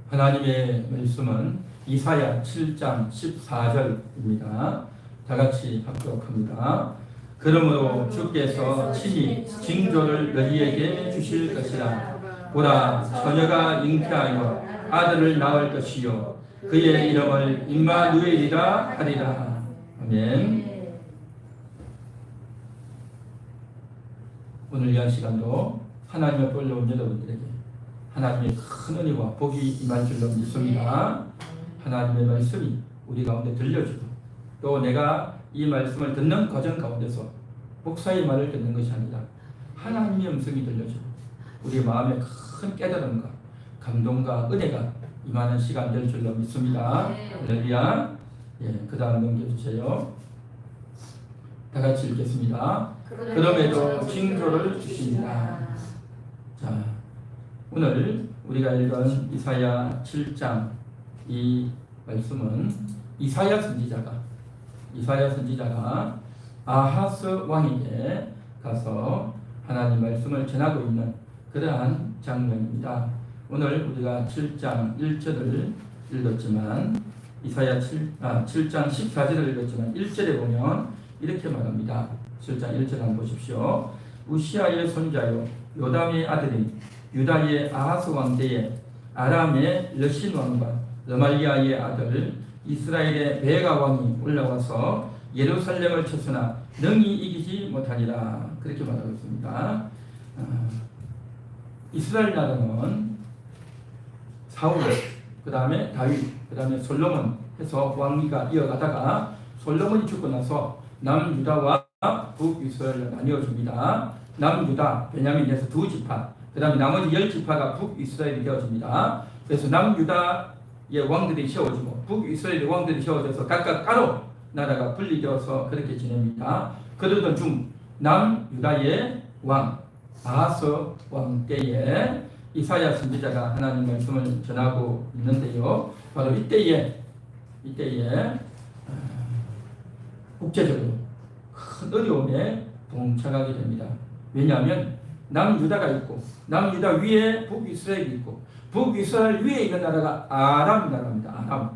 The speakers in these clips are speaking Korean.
하나님의 말씀은 이사야 7장 14절입니다. 다 같이 합독합니다. 그러므로 주께서 친히 징조를 너희에게 주실 것이라. 보라, 처녀가 잉태하여 아들을 낳을 것이요 그의 이름을 임마누엘이라 하리라. 아멘. 오늘 이 시간도 하나님의 끌려온 여러분들에게 하나님의 큰 은혜와 복이 임할 줄로 믿습니다. 하나님의 말씀이 우리 가운데 들려주고 또 내가 이 말씀을 듣는 과정 가운데서 목사의 말을 듣는 것이 아니라 하나님의 음성이 들려주고 우리 마음에 큰 깨달음과 감동과 은혜가 임하는 시간 될 줄로 믿습니다. 할렐루야. 그 다음 넘겨주세요. 다 같이 읽겠습니다. 그럼에도 징조를 주십니다. 자, 오늘 우리가 읽은 이사야 7장 이 말씀은 이사야 선지자가 아하스 왕에게 가서 하나님 말씀을 전하고 있는 그러한 장면입니다. 오늘 우리가 7장 1절을 읽었지만 이사야 7장 14절을 읽었지만 1절에 보면 이렇게 말합니다. 7장 1절 한번 보십시오. 우시아의 손자요 요담의 아들인 유다의 아하스 왕 때에 아람의 르신 왕과 르말리아의 아들 이스라엘의 베가 왕이 올라와서 예루살렘을 쳤으나 능히 이기지 못하니라. 그렇게 말하고 있습니다. 이스라엘 나라는 사울, 그 다음에 다윗, 그 다음에 솔로몬 해서 왕위가 이어가다가 솔로몬이 죽고 나서 남유다와 북이스라엘로 나뉘어집니다. 남유다, 베냐민에서 2지파, 그 다음에 나머지 10지파가 북이스라엘이 되어집니다. 그래서 남유다의 왕들이 세워지고 북이스라엘의 왕들이 세워져서 각각 따로 나라가 분리되어서 그렇게 지냅니다. 그러던 중 남유다의 왕 아하스 왕 때에 이사야 선지자가 하나님 말씀을 전하고 있는데요. 바로 이때에 국제적으로 큰 어려움에 봉착하게 됩니다. 왜냐하면 남유다가 있고 남유다 위에 북이스라엘이 있고 북이스라엘 위에 있는 나라가 아람 나라입니다. 아람.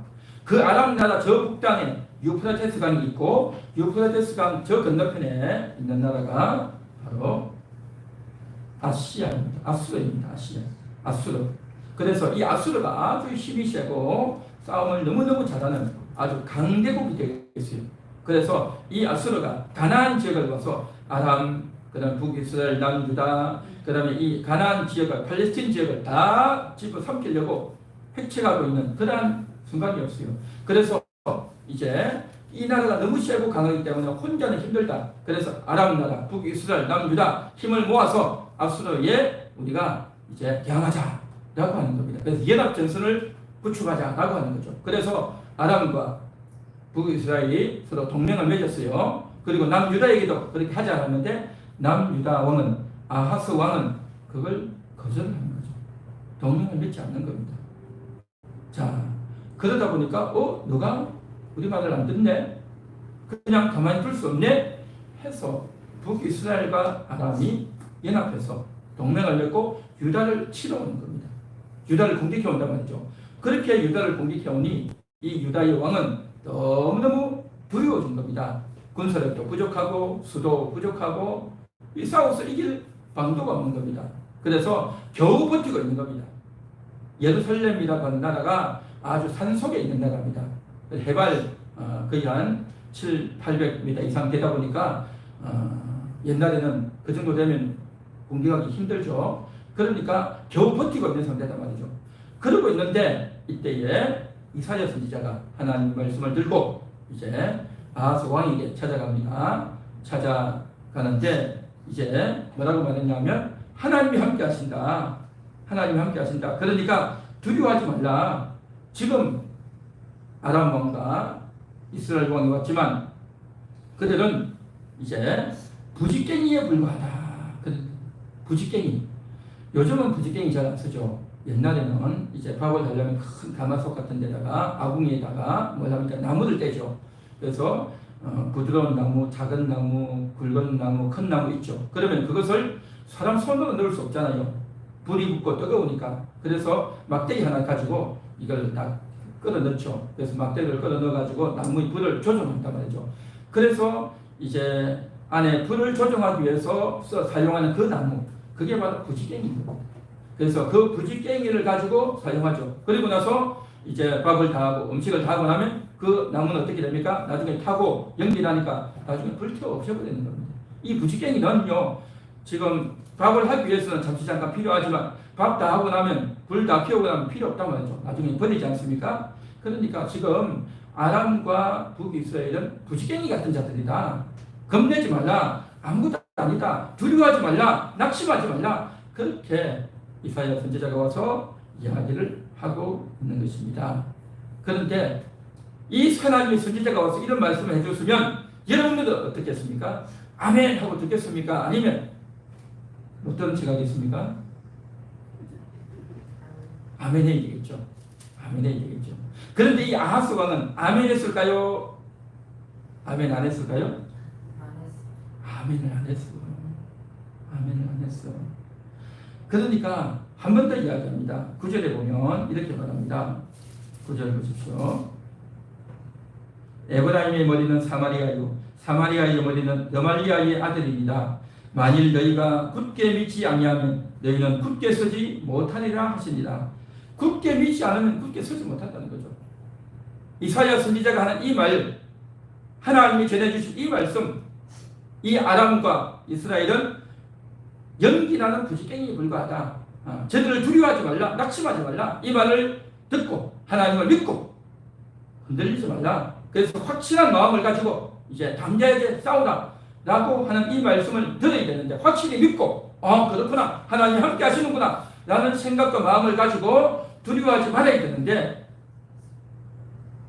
그 아람 나라 저 북단에 유프라테스 강이 있고 유프라테스 강 저 건너편에 있는 나라가 바로 아시아입니다. 아수르입니다. 아수르. 그래서 이 아수르가 아주 힘이 세고 싸움을 너무너무 잘하는 아주 강대국이 되겠어요. 그래서 이 아수르가 가나안 지역을 와서 아람, 그 다음 북이스라엘, 남유다, 그 다음에 이 가나안 지역을, 팔레스틴 지역을 다 집어삼키려고 획책하고 있는 그러한 순간이었어요. 그래서 이제 이 나라가 너무 세고 강하기 때문에 혼자는 힘들다. 그래서 아람 나라, 북이스라엘, 남유다 힘을 모아서 아수르에 우리가 이제 대항하자라고 하는 겁니다. 그래서 연합전선을 구축하자라고 하는 거죠. 그래서 아람과 북이스라엘이 서로 동맹을 맺었어요. 그리고 남유다에게도 그렇게 하자 하는데 남유다 왕은 아하스 왕은 그걸 거절하는 거죠. 동맹을 맺지 않는 겁니다. 자, 그러다 보니까 너가 우리 말을 안 듣네? 그냥 가만히 둘 수 없네? 해서 북이스라엘과 아람이 연합해서 동맹을 맺고 유다를 치러 오는 겁니다. 유다를 공격해 온단 말이죠. 그렇게 유다를 공격해 오니 이 유다의 왕은 너무너무 두려워진 겁니다. 군사력도 부족하고 수도 부족하고 이 싸워서 이길 방도가 없는 겁니다. 그래서 겨우 버티고 있는 겁니다. 예루살렘이라고 하는 나라가 아주 산속에 있는 나라입니다. 해발 거의 한 700-800m 이상 되다 보니까 옛날에는 그 정도 되면 공격하기 힘들죠. 그러니까 겨우 버티고 있는 상태단 말이죠. 그러고 있는데 이때에 이사야 선지자가 하나님 말씀을 들고 이제 아하스 왕에게 찾아갑니다. 찾아가는데 이제 뭐라고 말했냐면 하나님이 함께 하신다. 하나님이 함께 하신다. 그러니까 두려워하지 말라. 지금 아람 왕과 이스라엘 왕이 왔지만 그들은 이제 부지깽이에 불과하다. 부지깽이. 요즘은 부지깽이 잘 안 쓰죠. 옛날에는 이제 밥을 하려면 큰 가마솥 같은 데다가 아궁이에다가 뭘 합니까? 나무를 떼죠. 그래서 부드러운 나무, 작은 나무, 굵은 나무, 큰 나무 있죠. 그러면 그것을 사람 손으로 넣을 수 없잖아요. 불이 붙고 뜨거우니까. 그래서 막대기 하나 가지고 이걸 다 끌어 넣죠. 그래서 막대기를 끌어 넣어가지고 나무의 불을 조정한단 말이죠. 그래서 이제 안에 불을 조정하기 위해서 사용하는 그 나무, 그게 바로 부지깽이입니다. 그래서 그 부지깽이를 가지고 사용하죠. 그리고 나서 이제 밥을 다 하고 음식을 다 하고 나면 그 나무는 어떻게 됩니까? 나중에 타고 연기나니까 나중에 불태워 없애버리는 겁니다. 이 부지깽이는요, 지금 밥을 하기 위해서는 잠시 잠깐 필요하지만 밥 다 하고 나면 불 다 피우고 나면 필요 없단 말이죠. 나중에 버리지 않습니까? 그러니까 지금 아람과 북이스라엘은 부지깽이 같은 자들이다. 겁내지 말라. 아무것도 아니다. 두려워하지 말라. 낙심하지 말라. 그렇게 이사야 선지자가 와서 이야기를 하고 있는 것입니다. 그런데 이 하나님의 선지자가 와서 이런 말씀을 해줬으면 여러분들은 어떻겠습니까? 아멘 하고 듣겠습니까? 아니면 못 들은 척 하겠습니까? 아멘 해야 되겠죠. 아멘 해야 되겠죠. 그런데 이 아하스 왕은 아멘 했을까요? 아멘 안 했을까요? 아멘을 안 했어. 아멘을 안 했어. 그러니까 한 번 더 이야기합니다. 9절에 보면 이렇게 말합니다. 9절 보십시오. 에브라임의 머리는 사마리아요, 사마리아의 머리는 여말리아의 아들입니다. 만일 너희가 굳게 믿지 아니하면 너희는 굳게 서지 못하리라 하시니라. 굳게 믿지 않으면 굳게 서지 못한다는 거죠. 이사야 선지자가 하는 이 말, 하나님이 전해주신 이 말씀, 이 아람과 이스라엘은 연기나는 부지깽이에 불과하다. 저들을 두려워하지 말라, 낙심하지 말라. 이 말을 듣고 하나님을 믿고 흔들리지 말라. 그래서 확실한 마음을 가지고 이제 담대하게 싸우라 라고 하는 이 말씀을 들어야 되는데, 확실히 믿고 그렇구나, 하나님 함께 하시는구나 라는 생각과 마음을 가지고 두려워하지 말아야 되는데,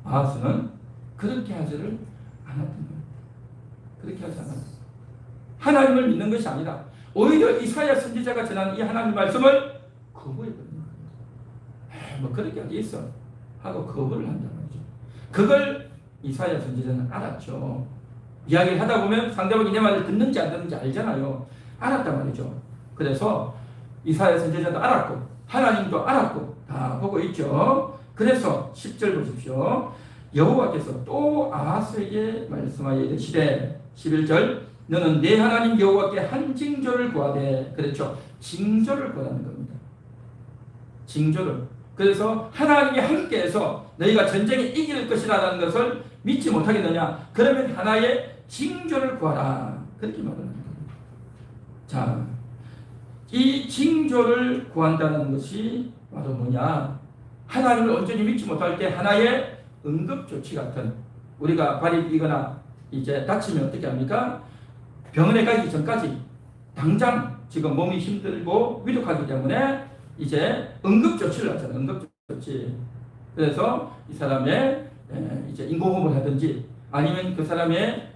아하스는 그렇게 하지를 않았던 거예요. 그렇게 하지 않았어요. 하나님을 믿는 것이 아니라 오히려 이사야 선지자가 전한 이 하나님 말씀을 거부해버리는 거예요. 뭐 그렇게 어디 있어 하고 거부를 한단 말이죠. 그걸 이사야 선지자는 알았죠. 이야기를 하다 보면 상대방이 내 말을 듣는지 안 듣는지 알잖아요. 알았단 말이죠. 그래서 이사야 선지자도 알았고 하나님도 알았고 다 보고 있죠. 그래서 10절 보십시오. 여호와께서 또 아하스에게 말씀하여 이르시되, 11절, 너는 내 하나님 여호와께 한 징조를 구하되. 그렇죠. 징조를 구하는 겁니다. 징조를. 그래서 하나님이 함께해서 너희가 전쟁에 이길 것이라는 것을 믿지 못하겠느냐? 그러면 하나의 징조를 구하라. 그렇게 말하는 겁니다. 자, 이 징조를 구한다는 것이 바로 뭐냐? 하나님을 온전히 믿지 못할 때 하나의 응급조치 같은, 우리가 발이 뛰거나 이제 다치면 어떻게 합니까? 병원에 가기 전까지 당장 지금 몸이 힘들고 위독하기 때문에 이제 응급조치를 하잖아요. 응급조치. 그래서 이 사람의 이제 인공호흡을 하든지, 아니면 그 사람의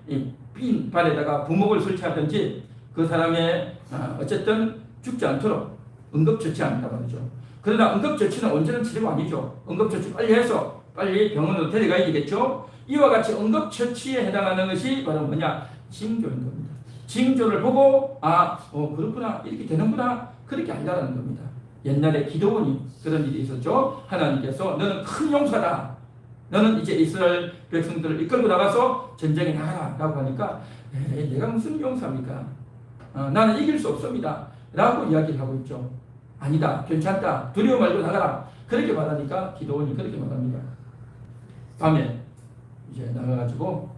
빈 발에다가 부목을 설치하든지, 그 사람의 어쨌든 죽지 않도록 응급조치한단 말이죠. 그러나 응급조치는 언제는 치료가 아니죠. 응급조치 빨리 해서 빨리 병원으로 데려가야 되겠죠. 이와 같이 응급처치에 해당하는 것이 바로 뭐냐? 징조인 겁니다. 징조를 보고 그렇구나, 이렇게 되는구나, 그렇게 알다라는 겁니다. 옛날에 기도원이 그런 일이 있었죠. 하나님께서 너는 큰 용사다, 너는 이제 이스라엘 백성들을 이끌고 나가서 전쟁에 나가라 라고 하니까 내가 무슨 용사입니까? 나는 이길 수 없습니다 라고 이야기를 하고 있죠. 아니다, 괜찮다, 두려워 말고 나가라, 그렇게 말하니까 기도원이 그렇게 말합니다. 밤에 이제 나가가지고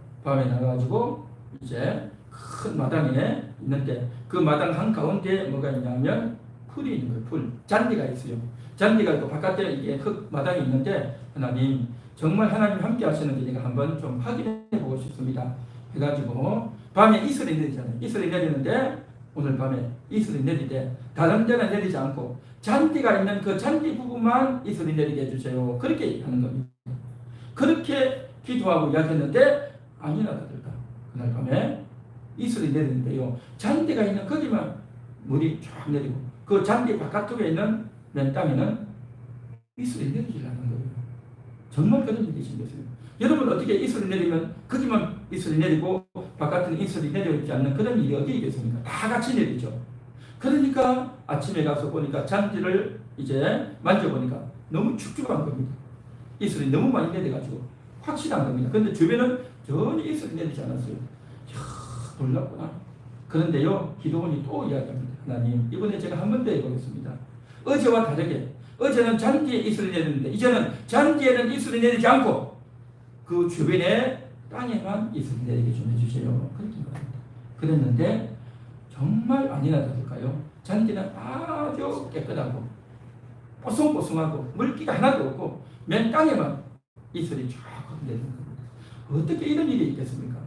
이제 큰 마당에 있는데, 그 마당 한가운데 뭐가 있냐면 풀이 있는 거예요. 풀. 잔디가 있어요. 잔디가 있고 바깥에 이게 흙 마당이 있는데, 하나님, 정말 하나님 함께 하시는지 내가 한번 좀 확인해 보고 싶습니다 해가지고, 밤에 이슬이 내리잖아요. 이슬이 내리는데, 오늘 밤에 이슬이 내리되 다른 데는 내리지 않고 잔디가 있는 그 잔디 부분만 이슬이 내리게 해주세요. 그렇게 하는 겁니다. 그렇게 기도하고 이야기했는데, 아니나 다를까 그날 밤에 이슬이 내리는데요, 잔디가 있는 거기만 물이 쫙 내리고 그 잔디 바깥쪽에 있는 맨 땅에는 이슬이 내리지 않는 거예요. 정말 그런 일이 생겼어요. 여러분, 어떻게 이슬이 내리면 거기만 이슬이 내리고 바깥은 이슬이 내려있지 않는 그런 일이 어디 있겠습니까? 다 같이 내리죠. 그러니까 아침에 가서 보니까 잔디를 이제 만져보니까 너무 축축한 겁니다. 이슬이 너무 많이 내려가지고 확실한 겁니다. 그런데 주변은 전혀 이슬이 내리지 않았어요. 이야, 놀랍구나. 그런데요, 기도원이 또 이야기합니다. 하나님, 이번에 제가 한 번 더 해보겠습니다. 어제와 다르게, 어제는 잔디에 이슬이 내리는데 이제는 잔디에는 이슬이 내리지 않고 그 주변에 땅에만 이슬이 내리게 좀 해주세요. 그렇게 말합니다. 그랬는데 정말 아니나 다를까요? 잔디는 아주 깨끗하고 뽀송뽀송하고 물기가 하나도 없고 맨 땅에만 이슬이 쫙 내리는 겁니다. 어떻게 이런 일이 있겠습니까?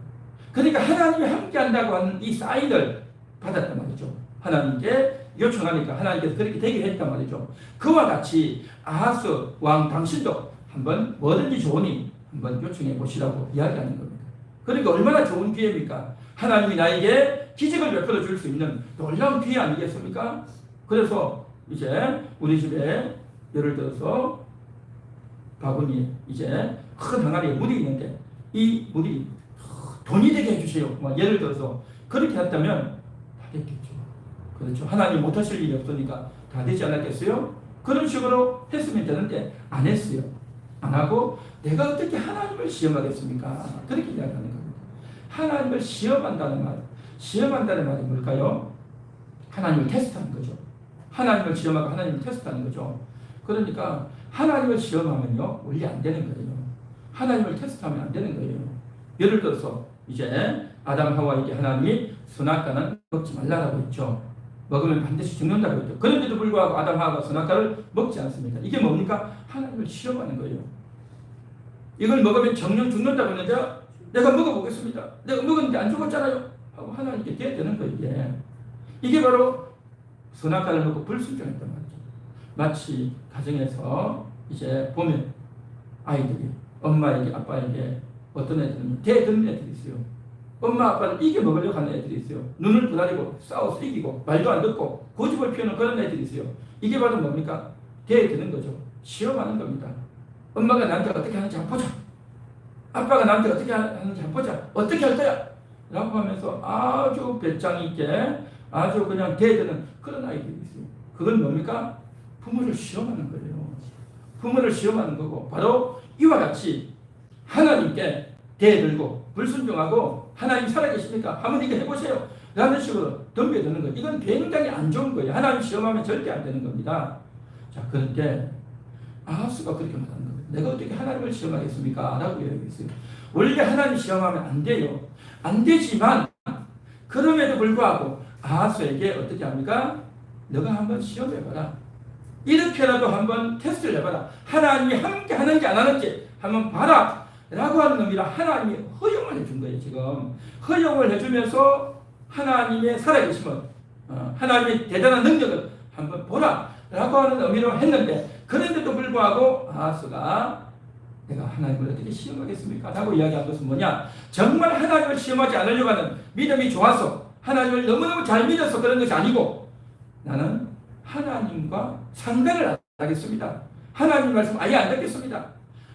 그러니까 하나님이 함께한다고 하는 이 사인을 받았단 말이죠. 하나님께 요청하니까 하나님께서 그렇게 되게 했단 말이죠. 그와 같이 아하스 왕 당신도 한번 뭐든지 좋으니 한번 요청해 보시라고 이야기하는 겁니다. 그러니까 얼마나 좋은 기회입니까? 하나님이 나에게 기적을 베풀어 줄 수 있는 놀라운 기회 아니겠습니까? 그래서 이제 우리 집에 예를 들어서 바구니에 이제 큰 항아리에 물이 있는데 이 물이 돈이 되게 해주세요. 예를 들어서 그렇게 했다면 다 됐겠죠. 그렇죠. 하나님 못하실 일이 없으니까 다 되지 않았겠어요? 그런 식으로 했으면 되는데 안 했어요. 안 하고 내가 어떻게 하나님을 시험하겠습니까? 그렇게 이야기하는 겁니다. 하나님을 시험한다는 말이 뭘까요? 하나님을 테스트하는 거죠. 하나님을 시험하고 하나님을 테스트하는 거죠. 그러니까 하나님을 시험하면요 원래 안 되는 거예요. 하나님을 테스트하면 안 되는 거예요. 예를 들어서 이제 아담 하와에게 하나님이 선악과는 먹지 말라고 했죠. 먹으면 반드시 죽는다고 했죠. 그런데도 불구하고 아담 하와가 선악과를 먹지 않습니다. 이게 뭡니까? 하나님을 시험하는 거예요. 이걸 먹으면 정령 죽는다고 했는데 내가 먹어보겠습니다. 내가 먹었는데 안 죽었잖아요. 하고 하나님께 대드는 거예요. 이게 바로 선악과를 먹고 불순종했단 말이죠. 마치 가정에서 이제 보면 아이들이 엄마에게 아빠에게 어떤 애들은 대드는 애들이 있어요. 엄마 아빠를 이겨 먹으려고 하는 애들이 있어요. 눈을 부라리고 싸워서 이기고 말도 안 듣고 고집을 피우는 그런 애들이 있어요. 이게 바로 뭡니까? 대드는 거죠. 시험하는 겁니다. 엄마가 나한테 어떻게 하는지 한번 보자. 아빠가 나한테 어떻게 하는지 한번 보자. 어떻게 할 거야? 라고 하면서 아주 배짱 있게 아주 그냥 대드는 그런 아이들이 있어요. 그건 뭡니까? 부모를 시험하는 거예요. 부모를 시험하는 거고 바로 이와 같이 하나님께 대들고 불순종하고 하나님 살아계십니까? 한번 이거 해보세요. 라는 식으로 덤벼드는 거예요. 이건 굉장히 안 좋은 거예요. 하나님 시험하면 절대 안 되는 겁니다. 자, 그런데 아하스가 그렇게 말하는 거예요. 내가 어떻게 하나님을 시험하겠습니까? 라고 얘기했어요. 원래 하나님 시험하면 안 돼요. 안 되지만 그럼에도 불구하고 아하스에게 어떻게 합니까? 너가 한번 시험해봐라. 이렇게라도 한번 테스트를 해봐라. 하나님이 함께 하는지 안 하는지 한번 봐라. 라고 하는 겁니다. 하나님이 허용을 해준 거예요. 지금 허용을 해주면서 하나님의 살아계심을 하나님의 대단한 능력을 한번 보라 라고 하는 의미로 했는데 그런데도 불구하고 아하스가 내가 하나님을 어떻게 시험하겠습니까? 라고 이야기한 것은 뭐냐? 정말 하나님을 시험하지 않으려고 하는 믿음이 좋아서 하나님을 너무너무 잘 믿어서 그런 것이 아니고 나는 하나님과 상대를 안 하겠습니다. 하나님 말씀 아예 안 듣겠습니다.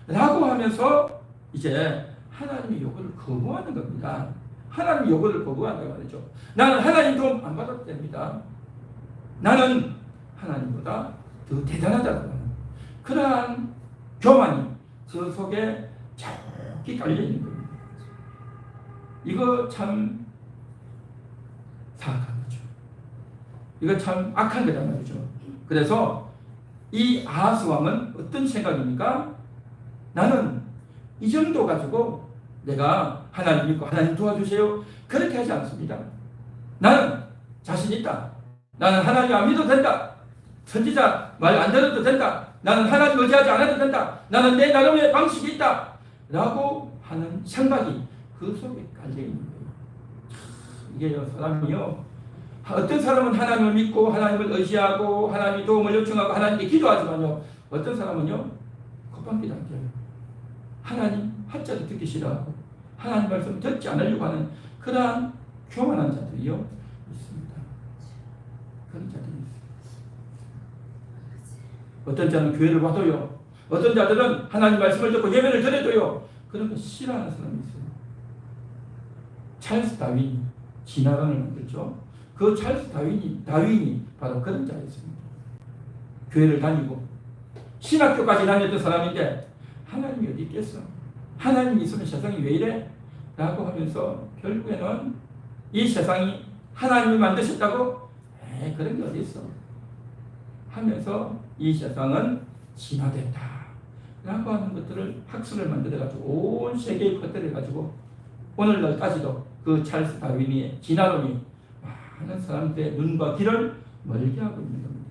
라고 하면서 이제 하나님의 요구를 거부하는 겁니다. 하나님의 요구를 거부한다고 말이죠. 나는 하나님 도움 안 받아도 됩니다. 나는 하나님보다 더 대단하다고 하는 그러한 교만이 그 속에 저기 깔려있는 겁니다. 이거 참 사악한 거죠. 이거 참 악한 거란 말이죠. 그래서 이 아하스 왕은 어떤 생각입니까? 나는 이 정도 가지고 내가 하나님 믿고 하나님 도와주세요. 그렇게 하지 않습니다. 나는 자신 있다. 나는 하나님 안 믿어도 된다. 선지자 말 안 들어도 된다. 나는 하나님 의지하지 않아도 된다. 나는 내 나름의 방식이 있다. 라고 하는 생각이 그 속에 깔려있는 거예요. 이게요, 사람이요. 어떤 사람은 하나님을 믿고 하나님을 의지하고 하나님의 도움을 요청하고 하나님께 기도하지만요. 어떤 사람은요. 콧방귀도 안 껴요. 하나님 한자도 듣기 싫어하고 하나님 말씀 듣지 않으려고 하는 그러한 교만한 자들이요. 있습니다. 그런 자들이 있습니다. 어떤 자는 교회를 와도요. 어떤 자들은 하나님 말씀을 듣고 예배를 드려도요. 그런 거 싫어하는 사람이 있어요. 찰스 다윈이 진화론을 만들죠. 그 찰스 다윈이 바로 그런 자였습니다. 교회를 다니고 신학교까지 다녔던 사람인데 하나님이 어디 있겠어? 하나님이 있으면 세상이 왜 이래? 라고 하면서 결국에는 이 세상이 하나님이 만드셨다고? 그런 게 어디 있어? 하면서 이 세상은 진화됐다 라고 하는 것들을 학술을 만들어가지고 온 세계에 퍼뜨려가지고 오늘날까지도 그 찰스 다윈의 진화론이 많은 사람들의 눈과 귀를 멀게 하고 있는 겁니다.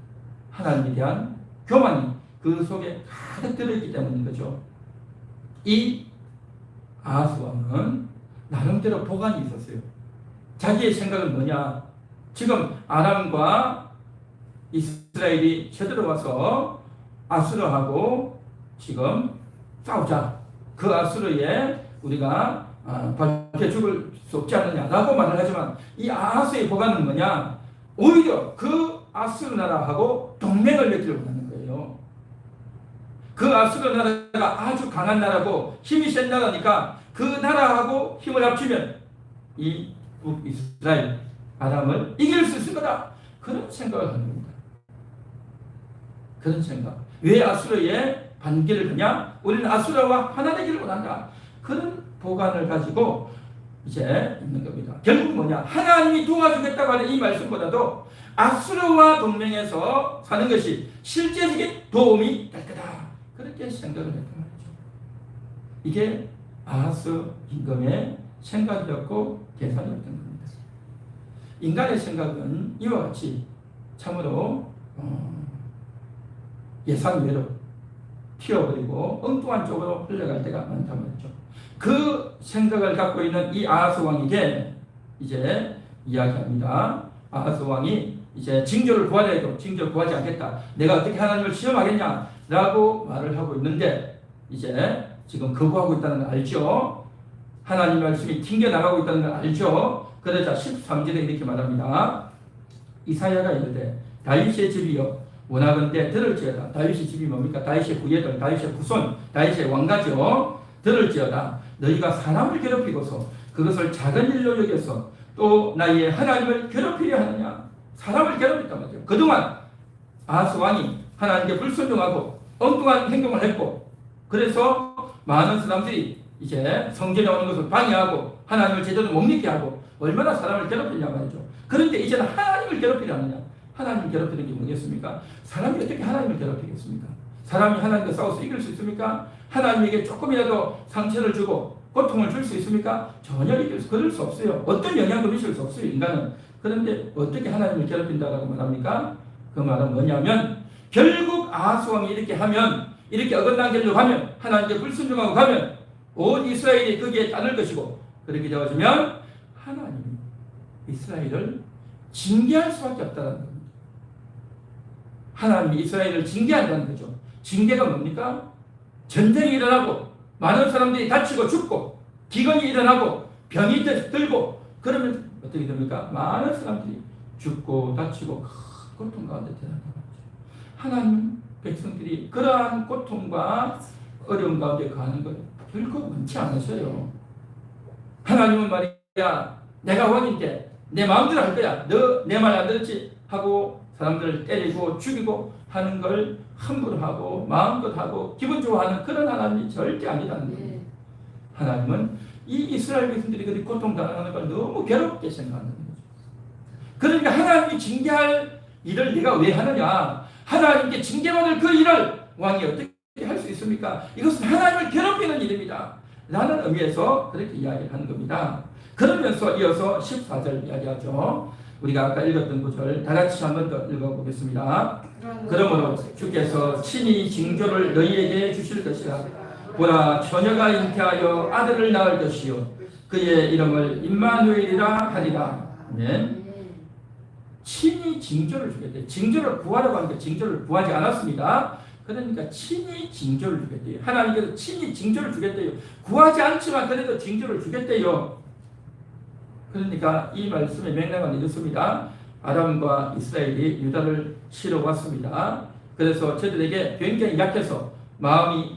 하나님에 대한 교만이 그 속에 가득 들어있기 때문인 거죠. 이 아하스 왕은 나름대로 보관이 있었어요. 자기의 생각은 뭐냐? 지금 아람과 이스라엘이 쳐들어와서 아수르하고 지금 싸우자. 그 아수르에 우리가 밝혀 죽을 수 없지 않느냐라고 말을 하지만 이 아하스의 보관은 뭐냐? 오히려 그 아수르 나라하고 동맹을 맺기를 원하는 거예요. 그 아수르 나라가 아주 강한 나라고 힘이 센 나라니까 그 나라하고 힘을 합치면 이 북이스라엘 아람을 이길 수 있을 거다. 그런 생각을 하는 겁니다. 그런 생각. 왜 아수르에 반기를 하냐? 우리는 아수르와 하나 되기를 원한다. 그런 보관을 가지고 이제 있는 겁니다. 결국 뭐냐? 하나님이 도와주겠다고 하는 이 말씀보다도 아수르와 동맹해서 사는 것이 실제적인 도움이 될 거다. 그렇게 생각을 했단 말이죠. 이게 아하스 임금의 생각이었고 계산이었던 겁니다. 인간의 생각은 이와 같이 참으로 예상 외로 튀어버리고 엉뚱한 쪽으로 흘러갈 때가 많단 말이죠. 그 생각을 갖고 있는 이 아하스 왕에게 이제 이야기합니다. 아하스 왕이 이제 징조를 구하려 해도 징조를 구하지 않겠다. 내가 어떻게 하나님을 시험하겠냐? 라고 말을 하고 있는데 이제 지금 거부하고 있다는 걸 알죠? 하나님 말씀이 튕겨나가고 있다는 걸 알죠? 그러자 13절에 이렇게 말합니다. 이사야가 이르되 다윗의 집이여 원하건대 들을지어다. 다윗의 집이 뭡니까? 다윗의 후예들, 다윗의 후손, 다윗의 왕가죠. 들을지어다. 너희가 사람을 괴롭히고서 그것을 작은 일로 여겨서 또 나의 하나님을 괴롭히려 하느냐? 사람을 괴롭혔단 말이죠. 그동안 아하스 왕이 하나님께 불순종하고 엉뚱한 행동을 했고 그래서 많은 사람들이 이제 성전에 오는 것을 방해하고 하나님을 제대로 못 믿게 하고 얼마나 사람을 괴롭히냐 말이죠. 그런데 이제는 하나님을 괴롭히려 하느냐? 하나님을 괴롭히는 게 뭐겠습니까? 사람이 어떻게 하나님을 괴롭히겠습니까? 사람이 하나님과 싸워서 이길 수 있습니까? 하나님에게 조금이라도 상처를 주고 고통을 줄 수 있습니까? 전혀 그럴 수 없어요. 어떤 영향도 미칠 수 없어요, 인간은. 그런데 어떻게 하나님을 괴롭힌다고 말합니까? 그 말은 뭐냐면 결국 아하스 왕이 이렇게 하면 이렇게 어긋난 길로 가면 하나님께 불순종하고 가면 온 이스라엘이 거기에 따를 것이고 그렇게 되어지면 하나님이 이스라엘을 징계할 수밖에 없다는 겁니다. 하나님이 이스라엘을 징계한다는 거죠. 징계가 뭡니까? 전쟁이 일어나고 많은 사람들이 다치고 죽고 기근이 일어나고 병이 들고 그러면 어떻게 됩니까? 많은 사람들이 죽고 다치고 큰 고통 가운데 태어난다. 하나님 백성들이 그러한 고통과 어려움 가운데 가는 걸 결코 원치 않으셔요. 하나님은 말이야 내가 왕인데 내 마음대로 할 거야. 너 내 말 안 들었지? 하고 사람들을 때리고 죽이고 하는 걸 함부로 하고 마음껏 하고 기분 좋아하는 그런 하나님이 절대 아니라는 거예요. 하나님은 이 이스라엘 백성들이 그렇게 고통당하는 걸 너무 괴롭게 생각하는 거죠. 그러니까 하나님이 징계할 일을 내가 왜 하느냐? 하나님께 징계받을 그 일을 왕이 어떻게 할 수 있습니까? 이것은 하나님을 괴롭히는 일입니다. 라는 의미에서 그렇게 이야기를 하는 겁니다. 그러면서 이어서 14절 이야기하죠. 우리가 아까 읽었던 구절 다 같이 한번 더 읽어보겠습니다. 그러므로 주께서 친히 징조를 너희에게 주실 것이라. 보라 처녀가 잉태하여 아들을 낳을 것이요 그의 이름을 임마누엘이라 하리라. 아멘. 친히 징조를 주겠대요. 징조를 구하라고 하니까 징조를 구하지 않았습니다. 그러니까 친히 징조를 주겠대요. 하나님께서 친히 징조를 주겠대요. 구하지 않지만 그래도 징조를 주겠대요. 그러니까 이 말씀의 맥락은 이렇습니다. 아람과 이스라엘이 유다를 치러 왔습니다. 그래서 저들에게 굉장히 약해서 마음이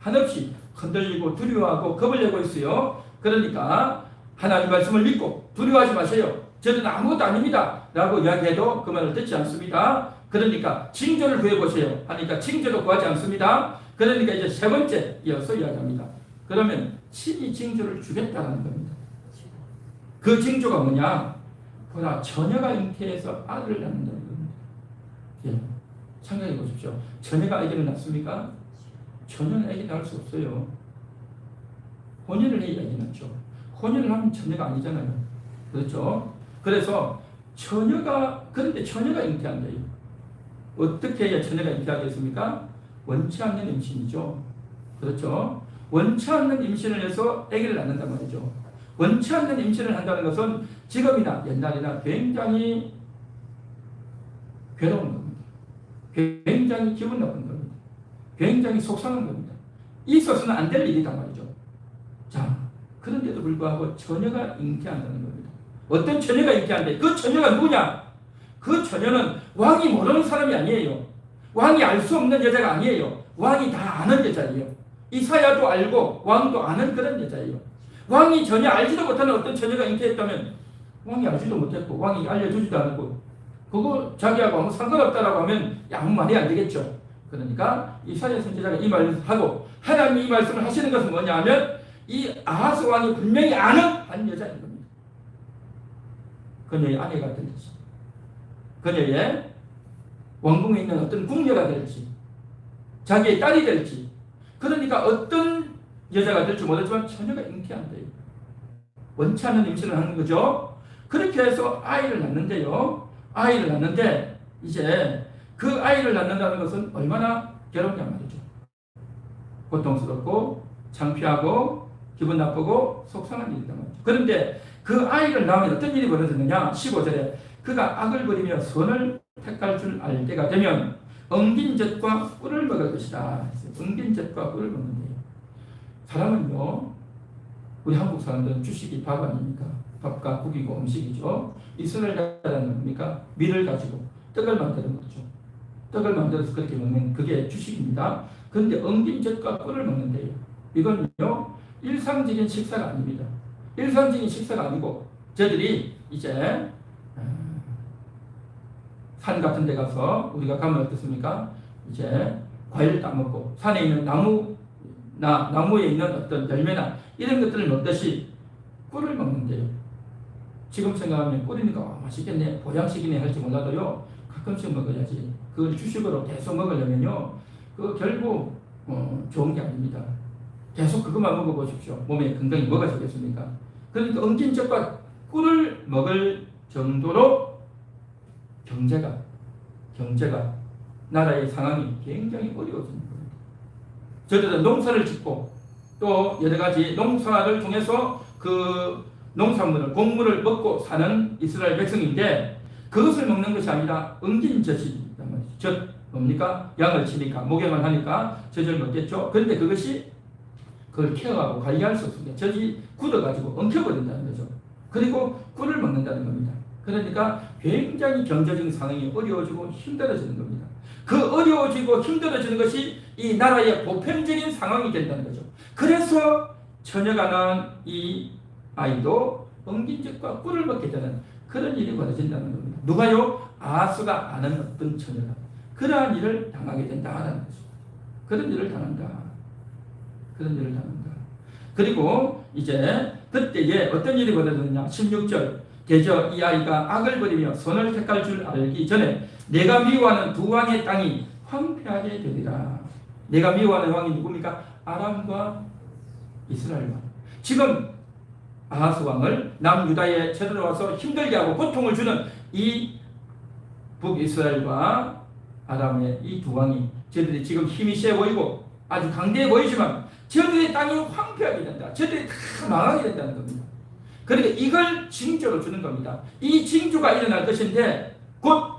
한없이 흔들리고 두려워하고 겁을 내고 있어요. 그러니까 하나님 말씀을 믿고 두려워하지 마세요. 저들은 아무것도 아닙니다. 라고 이야기해도 그 말을 듣지 않습니다. 그러니까 징조를 구해보세요 하니까 징조도 구하지 않습니다. 그러니까 이제 세 번째 이어서 이야기합니다. 그러면 친히 징조를 주겠다는 겁니다. 그 징조가 뭐냐? 보라, 처녀가 잉태해서 아들을 낳는다는 겁니다. 예. 생각해 보십시오. 처녀가 아기를 낳습니까? 처녀는 아기 낳을 수 없어요. 혼인을 해야 아기 낳죠. 혼인을 하면 처녀가 아니잖아요. 그렇죠? 그래서 그런데 처녀가 잉태한대요. 어떻게 해야 처녀가 잉태하겠습니까? 원치 않는 임신이죠. 그렇죠? 원치 않는 임신을 해서 아기를 낳는단 말이죠. 원치 않는 임신을 한다는 것은 지금이나 옛날이나 굉장히 괴로운 겁니다. 굉장히 기분 나쁜 겁니다. 굉장히 속상한 겁니다. 있어서는 안 될 일이란 말이죠. 자, 그런데도 불구하고 처녀가 잉태한다는 겁니다. 어떤 처녀가 잉태한대? 그 처녀가 누구냐? 그 처녀는 왕이 모르는 사람이 아니에요. 왕이 알 수 없는 여자가 아니에요. 왕이 다 아는 여자예요. 이사야도 알고 왕도 아는 그런 여자예요. 왕이 전혀 알지도 못하는 어떤 처녀가 잉태했다면 왕이 알지도 못했고 왕이 알려주지도 않고 그거 자기하고 아무 상관없다라고 하면 아무 말이 안 되겠죠. 그러니까 이사야 선지자가 이 말을 하고 하나님이 이 말씀을 하시는 것은 뭐냐 하면 이 아하스 왕이 분명히 아는 한 여자인 겁니다. 그녀의 아내가 될지 그녀의 왕궁에 있는 어떤 궁녀가 될지 자기의 딸이 될지 그러니까 어떤 여자가 될지 모르지만 처녀가 잉태한대요. 원치 않는 임신을 하는 거죠. 그렇게 해서 아이를 낳는데요. 아이를 낳는데 이제 그 아이를 낳는다는 것은 얼마나 괴롭냐 말이죠. 고통스럽고 창피하고 기분 나쁘고 속상한 일이란 말이죠. 그런데 그 아이를 낳으면 어떤 일이 벌어졌느냐? 15절에 그가 악을 버리며 선을 택할 줄 알 때가 되면 엉긴 젖과 꿀을 먹을 것이다. 엉긴 젖과 꿀을 먹는데요. 사람은요, 우리 한국 사람들은 주식이 밥 아닙니까? 밥과 국이고 음식이죠. 이스라엘 나라는 뭡니까? 밀을 가지고 떡을 만드는 거죠. 떡을 만들어서 그렇게 먹는 그게 주식입니다. 그런데 엉긴 젖과 꿀을 먹는데요. 이건요, 일상적인 식사가 아닙니다. 일상적인 식사가 아니고 저들이 이제 산 같은 데 가서 우리가 가면 어떻습니까? 이제 과일 따먹고 산에 있는 나무에 있는 어떤 열매나 이런 것들을 먹듯이 꿀을 먹는데요. 지금 생각하면 꿀이니까 맛있겠네, 보양식이네 할지 몰라도요. 가끔씩 먹어야지. 그걸 주식으로 계속 먹으려면요. 그 결국 좋은 게 아닙니다. 계속 그것만 먹어보십시오. 몸에 건강이 뭐가 좋겠습니까? 그러니까 엉킨 젖과 꿀을 먹을 정도로 경제가 나라의 상황이 굉장히 어려워지는 겁니다. 저들은 농사를 짓고 또 여러 가지 농사를 통해서 그 농산물을 곡물을 먹고 사는 이스라엘 백성인데 그것을 먹는 것이 아니라 엉긴 젖이란 말이죠. 젖 뭡니까? 양을 치니까 목욕을 하니까 젖을 먹겠죠. 그런데 그걸 케어하고 관리할 수 없습니다. 젖이 굳어가지고 엉켜버린다는 거죠. 그리고 꿀을 먹는다는 겁니다. 그러니까 굉장히 경제적인 상황이 어려워지고 힘들어지는 겁니다. 그 어려워지고 힘들어지는 것이 이 나라의 보편적인 상황이 된다는 거죠. 그래서 처녀가 낳은 이 아이도 엉긴 젖과 꿀을 먹게 되는 그런 일이 벌어진다는 겁니다. 누가요? 아하스가 아는 어떤 처녀가 그러한 일을 당하게 된다는 거죠. 그런 일을 당한다. 그리고 이제 그때에 어떤 일이 벌어졌느냐? 16절 대저 이 아이가 악을 버리며 선을 택할 줄 알기 전에 내가 미워하는 두 왕의 땅이 황폐하게 되리라. 내가 미워하는 왕이 누굽니까? 아람과 이스라엘 왕. 지금 아하스 왕을 남유다에 쳐들어와서 힘들게 하고 고통을 주는 이 북이스라엘과 아람의 이 두 왕이 저들이 지금 힘이 세 보이고 아주 강대해 보이지만 저들의 땅이 황폐하게 된다. 저들이 다 망하게 된다는 겁니다. 그러니까 이걸 징조로 주는 겁니다. 이 징조가 일어날 것인데 곧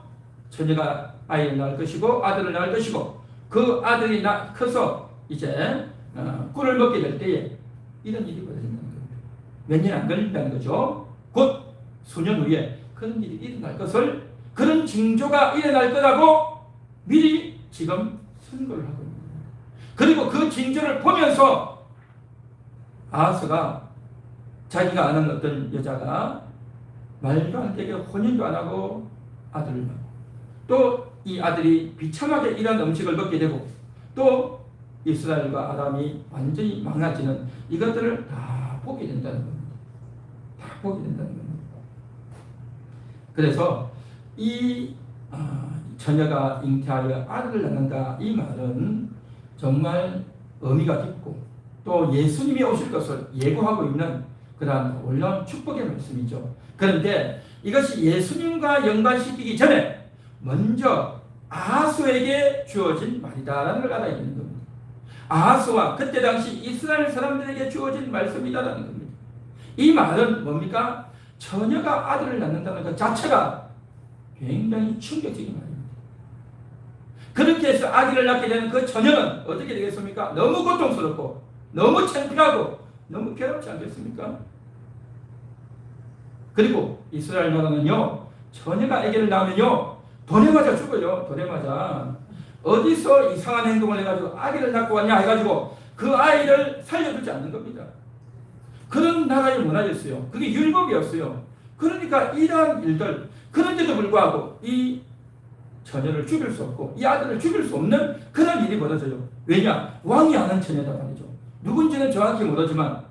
처녀가 아이를 낳을 것이고 아들을 낳을 것이고 그 아들이 커서 이제 꿀을 먹게 될 때에 이런 일이 벌어진다는 겁니다. 몇 년 안 걸린다는 거죠. 곧 수년 후에 그런 일이 일어날 것을 그런 징조가 일어날 거라고 미리 지금 선고를 하고 있는 겁니다. 그리고 그 징조를 보면서 아하스가 자기가 아는 어떤 여자가 말도 안 되게 혼인도 안 하고 아들을 낳고, 또 이 아들이 비참하게 이런 음식을 먹게 되고, 또 이스라엘과 아람이 완전히 망가지는 이것들을 다 보게 된다는 겁니다. 다 보게 된다는 겁니다. 그래서 이 처녀가 잉태하여 아들을 낳는다, 이 말은 정말 의미가 깊고 또 예수님이 오실 것을 예고하고 있는 그러한 놀라운 축복의 말씀이죠. 그런데 이것이 예수님과 연관시키기 전에 먼저 아하스에게 주어진 말이다라는 걸 알아야 되는 겁니다. 아하스와 그때 당시 이스라엘 사람들에게 주어진 말씀이다라는 겁니다. 이 말은 뭡니까? 처녀가 아들을 낳는다는 것 자체가 굉장히 충격적인 말입니다. 그렇게 해서 아기를 낳게 되는 그 처녀는 어떻게 되겠습니까? 너무 고통스럽고 너무 창피하고 너무 괴롭지 않겠습니까? 그리고 이스라엘 나라는요, 처녀가 아기를 낳으면요 돈에 맞아 죽어요. 돈에 맞아. 어디서 이상한 행동을 해가지고 아기를 낳고 왔냐 해가지고 그 아이를 살려주지 않는 겁니다. 그런 나라의 문화였어요. 그게 율법이었어요. 그러니까 이러한 일들, 그런데도 불구하고 이 처녀를 죽일 수 없고 이 아들을 죽일 수 없는 그런 일이 벌어져요. 왜냐? 왕이 아는 처녀다 말이죠. 누군지는 정확히 모르지만